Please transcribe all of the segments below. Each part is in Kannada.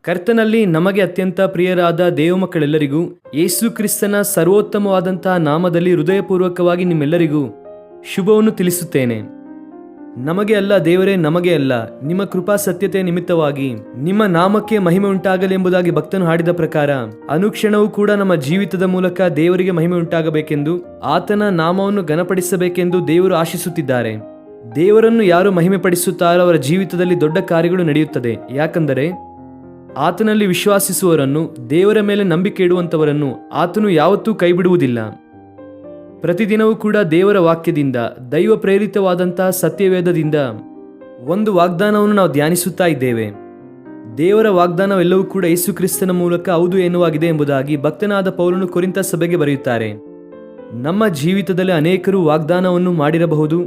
ಕರ್ತನಲ್ಲಿ ನಮಗೆ ಅತ್ಯಂತ ಪ್ರಿಯರಾದ ದೇವಮಕ್ಕಳೆಲ್ಲರಿಗೂ ಯೇಸು ಕ್ರಿಸ್ತನ ಸರ್ವೋತ್ತಮವಾದಂತಹ ನಾಮದಲ್ಲಿ ಹೃದಯಪೂರ್ವಕವಾಗಿ ನಿಮ್ಮೆಲ್ಲರಿಗೂ ಶುಭವನ್ನು ತಿಳಿಸುತ್ತೇನೆ. ನಮಗೆ ಅಲ್ಲ ದೇವರೇ, ನಮಗೆ ಅಲ್ಲ, ನಿಮ್ಮ ಕೃಪಾ ಸತ್ಯತೆಯ ನಿಮಿತ್ತವಾಗಿ ನಿಮ್ಮ ನಾಮಕ್ಕೆ ಮಹಿಮೆ ಉಂಟಾಗಲಿ ಎಂಬುದಾಗಿ ಭಕ್ತನು ಹಾಡಿದ ಪ್ರಕಾರ ಅನುಕ್ಷಣವೂ ಕೂಡ ನಮ್ಮ ಜೀವಿತದ ಮೂಲಕ ದೇವರಿಗೆ ಮಹಿಮೆ ಉಂಟಾಗಬೇಕೆಂದು, ಆತನ ನಾಮವನ್ನು ಘನಪಡಿಸಬೇಕೆಂದು ದೇವರು ಆಶಿಸುತ್ತಿದ್ದಾರೆ. ದೇವರನ್ನು ಯಾರು ಮಹಿಮೆ ಪಡಿಸುತ್ತಾರೋ ಅವರ ಜೀವಿತದಲ್ಲಿ ದೊಡ್ಡ ಕಾರ್ಯಗಳು ನಡೆಯುತ್ತದೆ. ಯಾಕಂದರೆ ಆತನಲ್ಲಿ ವಿಶ್ವಾಸಿಸುವವರನ್ನು, ದೇವರ ಮೇಲೆ ನಂಬಿಕೆ ಇಡುವಂಥವರನ್ನು ಆತನು ಯಾವತ್ತೂ ಕೈಬಿಡುವುದಿಲ್ಲ. ಪ್ರತಿದಿನವೂ ಕೂಡ ದೇವರ ವಾಕ್ಯದಿಂದ, ದೈವ ಪ್ರೇರಿತವಾದಂತಹ ಸತ್ಯವೇದದಿಂದ ಒಂದು ವಾಗ್ದಾನವನ್ನು ನಾವು ಧ್ಯಾನಿಸುತ್ತಾ ಇದ್ದೇವೆ. ದೇವರ ವಾಗ್ದಾನವೆಲ್ಲವೂ ಕೂಡ ಯೇಸು ಕ್ರಿಸ್ತನ ಮೂಲಕ ಹೌದು ಎನ್ನುವಾಗಿದೆ ಎಂಬುದಾಗಿ ಭಕ್ತನಾದ ಪೌಲನು ಕೊರಿಂಥ ಸಭೆಗೆ ಬರೆಯುತ್ತಾರೆ. ನಮ್ಮ ಜೀವಿತದಲ್ಲಿ ಅನೇಕರು ವಾಗ್ದಾನವನ್ನು ಮಾಡಿರಬಹುದು,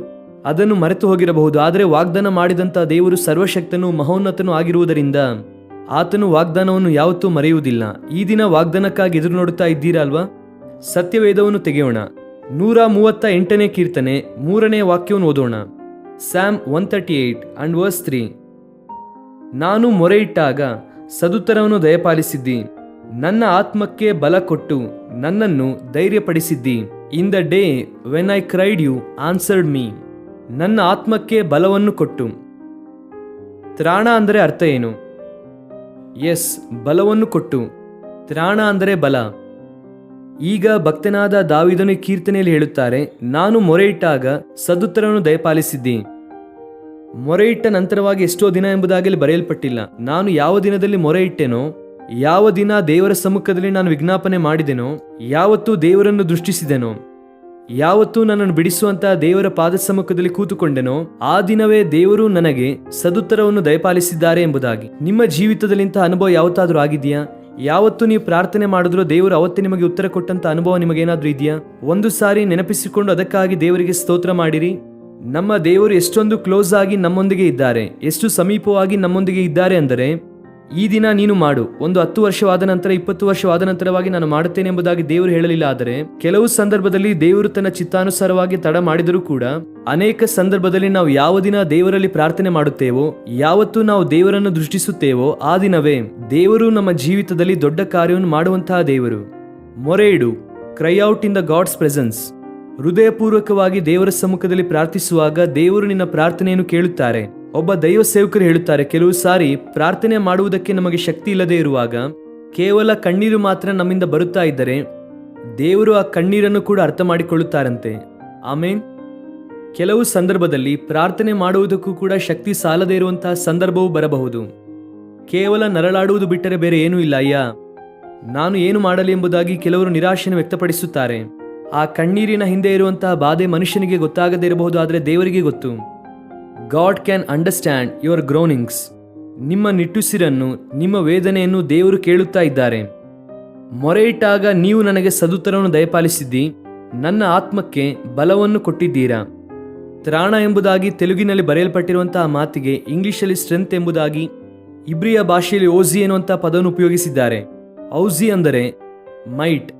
ಅದನ್ನು ಮರೆತು ಹೋಗಿರಬಹುದು. ಆದರೆ ವಾಗ್ದಾನ ಮಾಡಿದಂಥ ದೇವರು ಸರ್ವಶಕ್ತನೂ ಮಹೋನ್ನತನೂ ಆಗಿರುವುದರಿಂದ ಆತನು ವಾಗ್ದಾನವನ್ನು ಯಾವತ್ತೂ ಮರೆಯುವುದಿಲ್ಲ. ಈ ದಿನ ವಾಗ್ದಾನಕ್ಕಾಗಿ ಎದುರು ನೋಡುತ್ತಾ ಇದ್ದೀರಾ ಅಲ್ವಾ? ಸತ್ಯವೇದವನ್ನು ತೆಗೆಯೋಣ. 138ನೇ ಕೀರ್ತನೆ 3ನೇ ವಾಕ್ಯವನ್ನು ಓದೋಣ. Psalm 138 and verse 3. ನಾನು ಮೊರೆಯಿಟ್ಟಾಗ ಸದುತ್ತರವನ್ನು ದಯಪಾಲಿಸಿದ್ದಿ, ನನ್ನ ಆತ್ಮಕ್ಕೆ ಬಲ ಕೊಟ್ಟು ನನ್ನನ್ನು ಧೈರ್ಯಪಡಿಸಿದ್ದಿ. In the day when I cried you answered me. ನನ್ನ ಆತ್ಮಕ್ಕೆ ಬಲವನ್ನು ಕೊಟ್ಟು. ತ್ರಾಣ ಅಂದರೆ ಅರ್ಥ ಏನು? ಎಸ್, ಬಲವನ್ನು ಕೊಟ್ಟು. ತ್ರಾಣ ಅಂದರೆ ಬಲ. ಈಗ ಭಕ್ತನಾದ ದಾವೀದನು ಕೀರ್ತನೆಯಲ್ಲಿ ಹೇಳುತ್ತಾರೆ, ನಾನು ಮೊರೆಯಿಟ್ಟಾಗ ಸದುತ್ತರವನ್ನು ದಯಪಾಲಿಸಿದ್ದಿ. ಮೊರೆಯಿಟ್ಟ ನಂತರವಾಗಿ ಎಷ್ಟೋ ದಿನ ಎಂಬುದಾಗಲಿ ಬರೆಯಲ್ಪಟ್ಟಿಲ್ಲ. ನಾನು ಯಾವ ದಿನದಲ್ಲಿ ಮೊರೆಯಿಟ್ಟೆನೋ, ಯಾವ ದಿನ ದೇವರ ಸಮ್ಮುಖದಲ್ಲಿ ನಾನು ವಿಜ್ಞಾಪನೆ ಮಾಡಿದೆನೋ, ಯಾವತ್ತೂ ದೇವರನ್ನು ದೃಷ್ಟಿಸಿದೆನೋ, ಯಾವತ್ತೂ ನನ್ನನ್ನು ಬಿಡಿಸುವಂತಹ ದೇವರ ಪಾದ ಸಮ್ಮುಖದಲ್ಲಿ ಕೂತುಕೊಂಡೆನೋ, ಆ ದಿನವೇ ದೇವರು ನನಗೆ ಸದುತ್ತರವನ್ನು ದಯಪಾಲಿಸಿದ್ದಾರೆ ಎಂಬುದಾಗಿ. ನಿಮ್ಮ ಜೀವಿತದಲ್ಲಿ ಇಂತಹ ಅನುಭವ ಯಾವತ್ತಾದ್ರೂ ಆಗಿದೆಯಾ? ಯಾವತ್ತು ನೀವು ಪ್ರಾರ್ಥನೆ ಮಾಡಿದ್ರೂ ದೇವರು ಅವತ್ತೇ ನಿಮಗೆ ಉತ್ತರ ಕೊಟ್ಟಂತ ಅನುಭವ ನಿಮಗೇನಾದ್ರೂ ಇದೆಯಾ? ಒಂದು ಸಾರಿ ನೆನಪಿಸಿಕೊಂಡು ಅದಕ್ಕಾಗಿ ದೇವರಿಗೆ ಸ್ತೋತ್ರ ಮಾಡಿರಿ. ನಮ್ಮ ದೇವರು ಎಷ್ಟೊಂದು ಕ್ಲೋಸ್ ಆಗಿ ನಮ್ಮೊಂದಿಗೆ ಇದ್ದಾರೆ, ಎಷ್ಟು ಸಮೀಪವಾಗಿ ನಮ್ಮೊಂದಿಗೆ ಇದ್ದಾರೆ ಅಂದರೆ, ಈ ದಿನ ನೀನು ಮಾಡು, ಒಂದು 10 ವರ್ಷವಾದ ನಂತರ 20 ವರ್ಷವಾದ ನಂತರವಾಗಿ ನಾನು ಮಾಡುತ್ತೇನೆ ಎಂಬುದಾಗಿ ದೇವರು ಹೇಳಲಿಲ್ಲ. ಆದರೆ ಕೆಲವು ಸಂದರ್ಭದಲ್ಲಿ ದೇವರು ತನ್ನ ಚಿತ್ತಾನುಸಾರವಾಗಿ ತಡ ಮಾಡಿದರೂ ಕೂಡ, ಅನೇಕ ಸಂದರ್ಭದಲ್ಲಿ ನಾವು ಯಾವ ದಿನ ದೇವರಲ್ಲಿ ಪ್ರಾರ್ಥನೆ ಮಾಡುತ್ತೇವೋ, ಯಾವತ್ತು ನಾವು ದೇವರನ್ನು ದೃಷ್ಟಿಸುತ್ತೇವೋ, ಆ ದಿನವೇ ದೇವರು ನಮ್ಮ ಜೀವಿತದಲ್ಲಿ ದೊಡ್ಡ ಕಾರ್ಯವನ್ನು ಮಾಡುವಂತಹ ದೇವರು. ಮೊರೆ ಇಡು, cry out in the God's presence. ಹೃದಯಪೂರ್ವಕವಾಗಿ ದೇವರ ಸಮ್ಮುಖದಲ್ಲಿ ಪ್ರಾರ್ಥಿಸುವಾಗ ದೇವರು ನಿನ್ನ ಪ್ರಾರ್ಥನೆಯನ್ನು ಕೇಳುತ್ತಾರೆ. ಒಬ್ಬ ದೈವ ಸೇವಕರು ಹೇಳುತ್ತಾರೆ, ಕೆಲವು ಸಾರಿ ಪ್ರಾರ್ಥನೆ ಮಾಡುವುದಕ್ಕೆ ನಮಗೆ ಶಕ್ತಿ ಇಲ್ಲದೆ ಇರುವಾಗ ಕೇವಲ ಕಣ್ಣೀರು ಮಾತ್ರ ನಮ್ಮಿಂದ ಬರುತ್ತಾ ಇದ್ದರೆ ದೇವರು ಆ ಕಣ್ಣೀರನ್ನು ಕೂಡ ಅರ್ಥ ಮಾಡಿಕೊಳ್ಳುತ್ತಾರಂತೆ. ಆಮೇನ್. ಕೆಲವು ಸಂದರ್ಭದಲ್ಲಿ ಪ್ರಾರ್ಥನೆ ಮಾಡುವುದಕ್ಕೂ ಕೂಡ ಶಕ್ತಿ ಸಾಲದೇ ಇರುವಂತಹ ಸಂದರ್ಭವೂ ಬರಬಹುದು. ಕೇವಲ ನರಳಾಡುವುದು ಬಿಟ್ಟರೆ ಬೇರೆ ಏನೂ ಇಲ್ಲ. ಅಯ್ಯ, ನಾನು ಏನು ಮಾಡಲಿ ಎಂಬುದಾಗಿ ಕೆಲವರು ನಿರಾಶೆಯನ್ನು ವ್ಯಕ್ತಪಡಿಸುತ್ತಾರೆ. ಆ ಕಣ್ಣೀರಿನ ಹಿಂದೆ ಇರುವಂತಹ ಬಾಧೆ ಮನುಷ್ಯನಿಗೆ ಗೊತ್ತಾಗದೇ ಇರಬಹುದು, ಆದರೆ ದೇವರಿಗೆ ಗೊತ್ತು. God can understand your groanings. ನಿಮ್ಮ ನಿಟ್ಟುಸಿರನ್ನು, ನಿಮ್ಮ ವೇದನೆಯನ್ನು ದೇವರು ಕೇಳುತ್ತಾ ಇದ್ದಾರೆ. ಮೊರೆಯಿಟ್ಟಾಗ ನೀವು ನನಗೆ ಸದುತ್ತರವನ್ನು ದಯಪಾಲಿಸಿದ್ದಿ, ನನ್ನ ಆತ್ಮಕ್ಕೆ ಬಲವನ್ನು ಕೊಟ್ಟಿದ್ದೀರಾ. ತ್ರಾಣ ಎಂಬುದಾಗಿ ತೆಲುಗಿನಲ್ಲಿ ಬರೆಯಲ್ಪಟ್ಟಿರುವಂತಹ ಮಾತಿಗೆ ಇಂಗ್ಲಿಷಲ್ಲಿ ಸ್ಟ್ರೆಂತ್ ಎಂಬುದಾಗಿ, ಇಬ್ರಿಯ ಭಾಷೆಯಲ್ಲಿ ಓಜಿ ಎನ್ನುವಂತಹ ಪದವನ್ನು ಉಪಯೋಗಿಸಿದ್ದಾರೆ. ಔಜಿ ಅಂದರೆ ಮೈಟ್,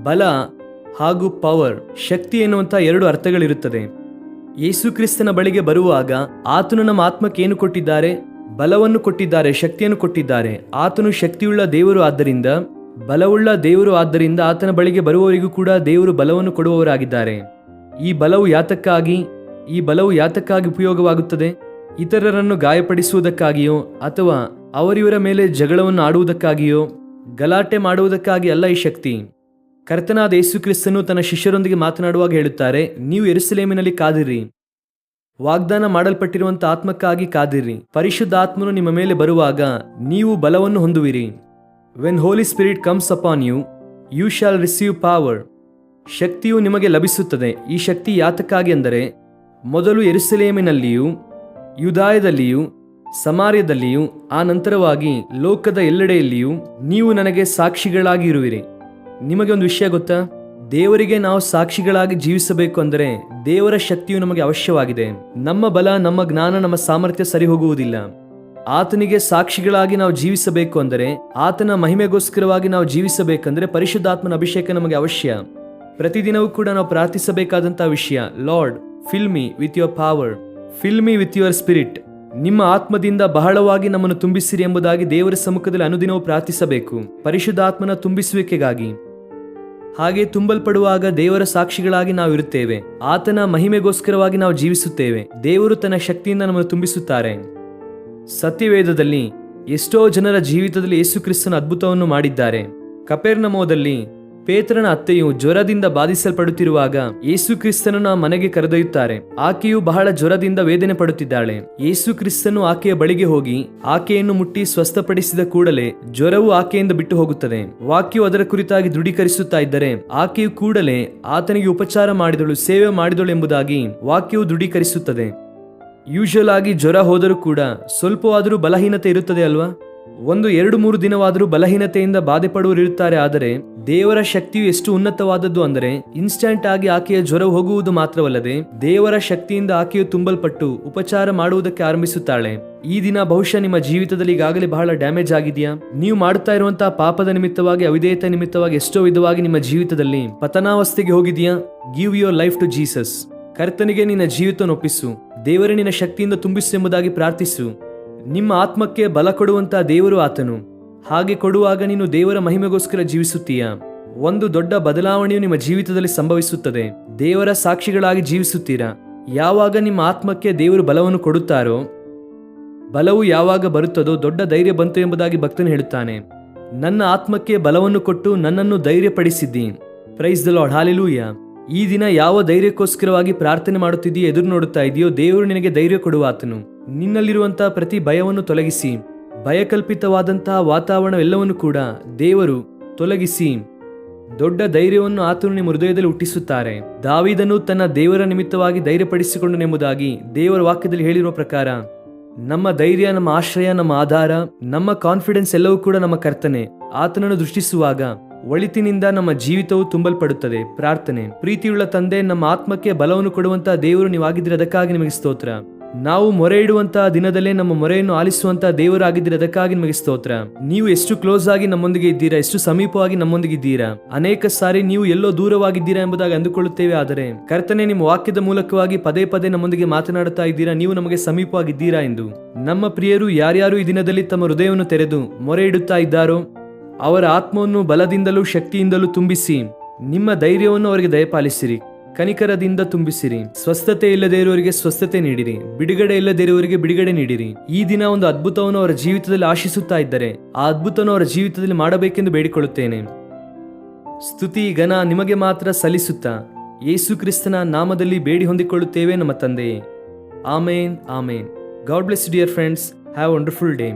ಬಲ ಹಾಗೂ ಪವರ್, ಶಕ್ತಿ ಎನ್ನುವಂಥ 2 ಅರ್ಥಗಳಿರುತ್ತದೆ. ಯೇಸು ಕ್ರಿಸ್ತನ ಬಳಿಗೆ ಬರುವಾಗ ಆತನು ನಮ್ಮ ಆತ್ಮಕ್ಕೆ ಏನು ಕೊಟ್ಟಿದ್ದಾರೆ? ಬಲವನ್ನು ಕೊಟ್ಟಿದ್ದಾರೆ, ಶಕ್ತಿಯನ್ನು ಕೊಟ್ಟಿದ್ದಾರೆ. ಆತನು ಶಕ್ತಿಯುಳ್ಳ ದೇವರು ಆದ್ದರಿಂದ, ಬಲವುಳ್ಳ ದೇವರು ಆದ್ದರಿಂದ ಆತನ ಬಳಿಗೆ ಬರುವವರಿಗೂ ಕೂಡ ದೇವರು ಬಲವನ್ನು ಕೊಡುವವರಾಗಿದ್ದಾರೆ. ಈ ಬಲವು ಯಾತಕ್ಕಾಗಿ ಉಪಯೋಗವಾಗುತ್ತದೆ? ಇತರರನ್ನು ಗಾಯಪಡಿಸುವುದಕ್ಕಾಗಿಯೋ ಅಥವಾ ಅವರಿವರ ಮೇಲೆ ಜಗಳವನ್ನು ಆಡುವುದಕ್ಕಾಗಿಯೋ, ಗಲಾಟೆ ಮಾಡುವುದಕ್ಕಾಗಿ ಅಲ್ಲ ಈ ಶಕ್ತಿ. ಕರ್ತನಾದ ಯೇಸು ಕ್ರಿಸ್ತನು ತನ್ನ ಶಿಷ್ಯರೊಂದಿಗೆ ಮಾತನಾಡುವಾಗ ಹೇಳುತ್ತಾರೆ, ನೀವು ಯೆರೂಸಲೇಮಿನಲ್ಲಿ ಕಾದಿರಿ, ವಾಗ್ದಾನ ಮಾಡಲ್ಪಟ್ಟಿರುವಂಥ ಆತ್ಮಕ್ಕಾಗಿ ಕಾದಿರಿ. ಪರಿಶುದ್ಧ ಆತ್ಮನು ನಿಮ್ಮ ಮೇಲೆ ಬರುವಾಗ ನೀವು ಬಲವನ್ನು ಹೊಂದುವಿರಿ. When Holy Spirit comes upon you, you shall receive power. ಶಕ್ತಿಯು ನಿಮಗೆ ಲಭಿಸುತ್ತದೆ. ಈ ಶಕ್ತಿ ಯಾತಕ್ಕಾಗಿ ಅಂದರೆ, ಮೊದಲು ಯೆರೂಸಲೇಮಿನಲ್ಲಿಯೂ ಯೂದಾಯದಲ್ಲಿಯೂ ಸಮಾರ್ಯದಲ್ಲಿಯೂ ಆ ನಂತರವಾಗಿ ಲೋಕದ ಎಲ್ಲೆಡೆಯಲ್ಲಿಯೂ ನೀವು ನನಗೆ ಸಾಕ್ಷಿಗಳಾಗಿ ಇರುವಿರಿ. ನಿಮಗೆ ಒಂದು ವಿಷಯ ಗೊತ್ತಾ? ದೇವರಿಗೆ ನಾವು ಸಾಕ್ಷಿಗಳಾಗಿ ಜೀವಿಸಬೇಕು ಅಂದರೆ ದೇವರ ಶಕ್ತಿಯು ನಮಗೆ ಅವಶ್ಯವಾಗಿದೆ. ನಮ್ಮ ಬಲ, ನಮ್ಮ ಜ್ಞಾನ, ನಮ್ಮ ಸಾಮರ್ಥ್ಯ ಸರಿ ಹೋಗುವುದಿಲ್ಲ. ಆತನಿಗೆ ಸಾಕ್ಷಿಗಳಾಗಿ ನಾವು ಜೀವಿಸಬೇಕು ಅಂದರೆ, ಆತನ ಮಹಿಮೆಗೋಸ್ಕರವಾಗಿ ನಾವು ಜೀವಿಸಬೇಕಂದ್ರೆ ಪರಿಶುದ್ಧಾತ್ಮನ ಅಭಿಷೇಕ ನಮಗೆ ಅವಶ್ಯ. ಪ್ರತಿದಿನವೂ ಕೂಡ ನಾವು ಪ್ರಾರ್ಥಿಸಬೇಕಾದಂತಹ ವಿಷಯ, lord fill me with your power, fill me with your spirit. ನಿಮ್ಮ ಆತ್ಮದಿಂದ ಬಹಳವಾಗಿ ನಮ್ಮನ್ನು ತುಂಬಿಸಿರಿ ಎಂಬುದಾಗಿ ದೇವರ ಸಮ್ಮುಖದಲ್ಲಿ ಅನುದಿನವೂ ಪ್ರಾರ್ಥಿಸಬೇಕು, ಪರಿಶುದ್ಧಾತ್ಮನ ತುಂಬಿಸುವಿಕೆಗಾಗಿ. ಹಾಗೆ ತುಂಬಲ್ಪಡುವಾಗ ದೇವರ ಸಾಕ್ಷಿಗಳಾಗಿ ನಾವು ಇರುತ್ತೇವೆ. ಆತನ ಮಹಿಮೆಗೋಸ್ಕರವಾಗಿ ನಾವು ಜೀವಿಸುತ್ತೇವೆ. ದೇವರು ತನ್ನ ಶಕ್ತಿಯಿಂದ ನಮ್ಮನ್ನು ತುಂಬಿಸುತ್ತಾರೆ. ಸತ್ಯವೇದದಲ್ಲಿ ಎಷ್ಟೋ ಜನರ ಜೀವಿತದಲ್ಲಿ ಯೇಸು ಕ್ರಿಸ್ತನ ಅದ್ಭುತವನ್ನು ಮಾಡಿದ್ದಾರೆ. ಕಪೆರ್ನೌಮದಲ್ಲಿ ಪೇತ್ರನ ಅತ್ತೆಯು ಜ್ವರದಿಂದ ಬಾಧಿಸಲ್ಪಡುತ್ತಿರುವಾಗ ಯೇಸು ಕ್ರಿಸ್ತನನ್ನು ಮನೆಗೆ ಕರೆದೊಯ್ಯುತ್ತಾರೆ. ಆಕೆಯು ಬಹಳ ಜ್ವರದಿಂದ ವೇದನೆ ಪಡುತ್ತಿದ್ದಾಳೆ. ಯೇಸು ಕ್ರಿಸ್ತನು ಆಕೆಯ ಬಳಿಗೆ ಹೋಗಿ ಆಕೆಯನ್ನು ಮುಟ್ಟಿ ಸ್ವಸ್ಥಪಡಿಸಿದ ಕೂಡಲೇ ಜ್ವರವು ಆಕೆಯಿಂದ ಬಿಟ್ಟು ಹೋಗುತ್ತದೆ. ವಾಕ್ಯವು ಅದರ ಕುರಿತಾಗಿ ದೃಢೀಕರಿಸುತ್ತಾ ಇದ್ದರೆ ಆಕೆಯು ಕೂಡಲೇ ಆತನಿಗೆ ಉಪಚಾರ ಮಾಡಿದಳು, ಸೇವೆ ಮಾಡಿದಳು ಎಂಬುದಾಗಿ ವಾಕ್ಯವು ದೃಢೀಕರಿಸುತ್ತದೆ. ಯೂಶುವಲ್ ಆಗಿ ಜ್ವರ ಹೋದರೂ ಕೂಡ ಸ್ವಲ್ಪವಾದರೂ ಬಲಹೀನತೆ ಇರುತ್ತದೆ ಅಲ್ವಾ? 1-2-3 ದಿನವಾದರೂ ಬಲಹೀನತೆಯಿಂದ ಬಾಧೆ ಪಡುವವರು ಇರುತ್ತಾರೆ. ಆದರೆ ದೇವರ ಶಕ್ತಿಯು ಎಷ್ಟು ಉನ್ನತವಾದದ್ದು ಅಂದರೆ, ಇನ್ಸ್ಟಂಟ್ ಆಗಿ ಆಕೆಯ ಜ್ವರ ಹೋಗುವುದು ಮಾತ್ರವಲ್ಲದೆ ದೇವರ ಶಕ್ತಿಯಿಂದ ಆಕೆಯು ತುಂಬಲ್ಪಟ್ಟು ಉಪಚಾರ ಮಾಡುವುದಕ್ಕೆ ಆರಂಭಿಸುತ್ತಾಳೆ. ಈ ದಿನ ಬಹುಶಃ ನಿಮ್ಮ ಜೀವಿತದಲ್ಲಿ ಈಗಾಗಲೇ ಬಹಳ ಡ್ಯಾಮೇಜ್ ಆಗಿದೆಯಾ? ನೀವು ಮಾಡುತ್ತಾ ಇರುವಂತಹ ಪಾಪದ ನಿಮಿತ್ತವಾಗಿ, ಅವಿಧೇಯತೆ ನಿಮಿತ್ತವಾಗಿ ಎಷ್ಟೋ ವಿಧವಾಗಿ ನಿಮ್ಮ ಜೀವಿತದಲ್ಲಿ ಪತನಾವಸ್ಥೆಗೆ ಹೋಗಿದೆಯಾ? Give your life to Jesus. ಕರ್ತನಿಗೆ ನಿನ್ನ ಜೀವಿತವನ್ನು ಒಪ್ಪಿಸು. ದೇವರೇ ನಿನ್ನ ಶಕ್ತಿಯಿಂದ ತುಂಬಿಸು ಎಂಬುದಾಗಿ ಪ್ರಾರ್ಥಿಸು. ನಿಮ್ಮ ಆತ್ಮಕ್ಕೆ ಬಲ ಕೊಡುವಂತಹ ದೇವರು ಆತನು. ಹಾಗೆ ಕೊಡುವಾಗ ನೀನು ದೇವರ ಮಹಿಮೆಗೋಸ್ಕರ ಜೀವಿಸುತ್ತೀಯಾ? ಒಂದು ದೊಡ್ಡ ಬದಲಾವಣೆಯು ನಿಮ್ಮ ಜೀವಿತದಲ್ಲಿ ಸಂಭವಿಸುತ್ತದೆ. ದೇವರ ಸಾಕ್ಷಿಗಳಾಗಿ ಜೀವಿಸುತ್ತೀರಾ. ಯಾವಾಗ ನಿಮ್ಮ ಆತ್ಮಕ್ಕೆ ದೇವರು ಬಲವನ್ನು ಕೊಡುತ್ತಾರೋ, ಬಲವು ಯಾವಾಗ ಬರುತ್ತದೋ ದೊಡ್ಡ ಧೈರ್ಯ ಬಂತು ಎಂಬುದಾಗಿ ಭಕ್ತನು ಹೇಳುತ್ತಾನೆ. ನನ್ನ ಆತ್ಮಕ್ಕೆ ಬಲವನ್ನು ಕೊಟ್ಟು ನನ್ನನ್ನು ಧೈರ್ಯಪಡಿಸಿದ್ದಿ. Praise the Lord, hallelujah. ಈ ದಿನ ಯಾವ ಧೈರ್ಯಕ್ಕೋಸ್ಕರವಾಗಿ ಪ್ರಾರ್ಥನೆ ಮಾಡುತ್ತಿದೆಯೋ, ಎದುರು ನೋಡುತ್ತಾ ಇದೆಯೋ, ದೇವರು ನಿನಗೆ ಧೈರ್ಯ ಕೊಡುವಾತನು. ನಿನ್ನಲ್ಲಿರುವಂತಹ ಪ್ರತಿ ಭಯವನ್ನು ತೊಲಗಿಸಿ, ಭಯಕಲ್ಪಿತವಾದಂತಹ ವಾತಾವರಣವೆಲ್ಲವನ್ನು ಕೂಡ ದೇವರು ತೊಲಗಿಸಿ ದೊಡ್ಡ ಧೈರ್ಯವನ್ನು ಆತನು ನಿಮ್ಮ ಹೃದಯದಲ್ಲಿ ಹುಟ್ಟಿಸುತ್ತಾರೆ. ದಾವೀದನು ತನ್ನ ದೇವರ ನಿಮಿತ್ತವಾಗಿ ಧೈರ್ಯಪಡಿಸಿಕೊಂಡನೆಂಬುದಾಗಿ ದೇವರ ವಾಕ್ಯದಲ್ಲಿ ಹೇಳಿರುವ ಪ್ರಕಾರ ನಮ್ಮ ಧೈರ್ಯ, ನಮ್ಮ ಆಶ್ರಯ, ನಮ್ಮ ಆಧಾರ, ನಮ್ಮ ಕಾನ್ಫಿಡೆನ್ಸ್ ಎಲ್ಲವೂ ಕೂಡ ನಮ್ಮ ಕರ್ತನೆ. ಆತನನ್ನು ದೃಷ್ಟಿಸುವಾಗ ಒಳಿತಿನಿಂದ ನಮ್ಮ ಜೀವಿತವು ತುಂಬಲ್ಪಡುತ್ತದೆ. ಪ್ರಾರ್ಥನೆ. ಪ್ರೀತಿಯುಳ್ಳ ತಂದೆ, ನಮ್ಮ ಆತ್ಮಕ್ಕೆ ಬಲವನ್ನು ಕೊಡುವಂತಹ ದೇವರು ನೀವಾಗಿದ್ರೆ ಅದಕ್ಕಾಗಿ ನಿಮಗೆ ಸ್ತೋತ್ರ. ನಾವು ಮೊರೆ ಇಡುವಂತಹ ದಿನದಲ್ಲೇ ನಮ್ಮ ಮೊರೆಯನ್ನು ಆಲಿಸುವಂತಹ ದೇವರಾಗಿದ್ದರೆ ಅದಕ್ಕಾಗಿ ನಿಮಗೆ ಸ್ತೋತ್ರ. ನೀವು ಎಷ್ಟು ಕ್ಲೋಸ್ ಆಗಿ ನಮ್ಮೊಂದಿಗೆ ಇದ್ದೀರಾ, ಎಷ್ಟು ಸಮೀಪವಾಗಿ ನಮ್ಮೊಂದಿಗೆ ಇದ್ದೀರಾ. ಅನೇಕ ಸಾರಿ ನೀವು ಎಲ್ಲೋ ದೂರವಾಗಿದ್ದೀರಾ ಎಂಬುದಾಗಿ ಅಂದುಕೊಳ್ಳುತ್ತೇವೆ. ಆದರೆ ಕರ್ತನೆ, ನಿಮ್ಮ ವಾಕ್ಯದ ಮೂಲಕವಾಗಿ ಪದೇ ಪದೇ ನಮ್ಮೊಂದಿಗೆ ಮಾತನಾಡುತ್ತಾ ಇದ್ದೀರಾ, ನೀವು ನಮಗೆ ಸಮೀಪವಾಗಿದ್ದೀರಾ ಎಂದು. ನಮ್ಮ ಪ್ರಿಯರು ಯಾರ್ಯಾರು ಈ ದಿನದಲ್ಲಿ ತಮ್ಮ ಹೃದಯವನ್ನು ತೆರೆದು ಮೊರೆ ಇಡುತ್ತಾ ಇದ್ದಾರೋ ಅವರ ಆತ್ಮವನ್ನು ಬಲದಿಂದಲೂ ಶಕ್ತಿಯಿಂದಲೂ ತುಂಬಿಸಿ ನಿಮ್ಮ ಧೈರ್ಯವನ್ನು ಅವರಿಗೆ ದಯಪಾಲಿಸಿರಿ. ಕನಿಕರದಿಂದ ತುಂಬಿಸಿರಿ. ಸ್ವಸ್ಥತೆ ಇಲ್ಲದೇ ಇರುವವರಿಗೆ ಸ್ವಸ್ಥತೆ ನೀಡಿರಿ. ಬಿಡುಗಡೆ ಇಲ್ಲದೇ ಇರುವವರಿಗೆ ಬಿಡುಗಡೆ ನೀಡಿರಿ. ಈ ದಿನ ಒಂದು ಅದ್ಭುತವನ್ನು ಅವರ ಜೀವಿತದಲ್ಲಿ ಆಶಿಸುತ್ತಾ ಇದ್ದರೆ ಆ ಅದ್ಭುತವನ್ನು ಅವರ ಜೀವಿತದಲ್ಲಿ ಮಾಡಬೇಕೆಂದು ಬೇಡಿಕೊಳ್ಳುತ್ತೇನೆ. ಸ್ತುತಿ ಘನ ನಿಮಗೆ ಮಾತ್ರ ಸಲ್ಲಿಸುತ್ತಾ ಯೇಸು ಕ್ರಿಸ್ತನ ನಾಮದಲ್ಲಿ ಬೇಡಿ ಹೊಂದಿಕೊಳ್ಳುತ್ತೇವೆ ನಮ್ಮ ತಂದೆಯೇ. Amen, amen. God bless you dear friends. Have wonderful day.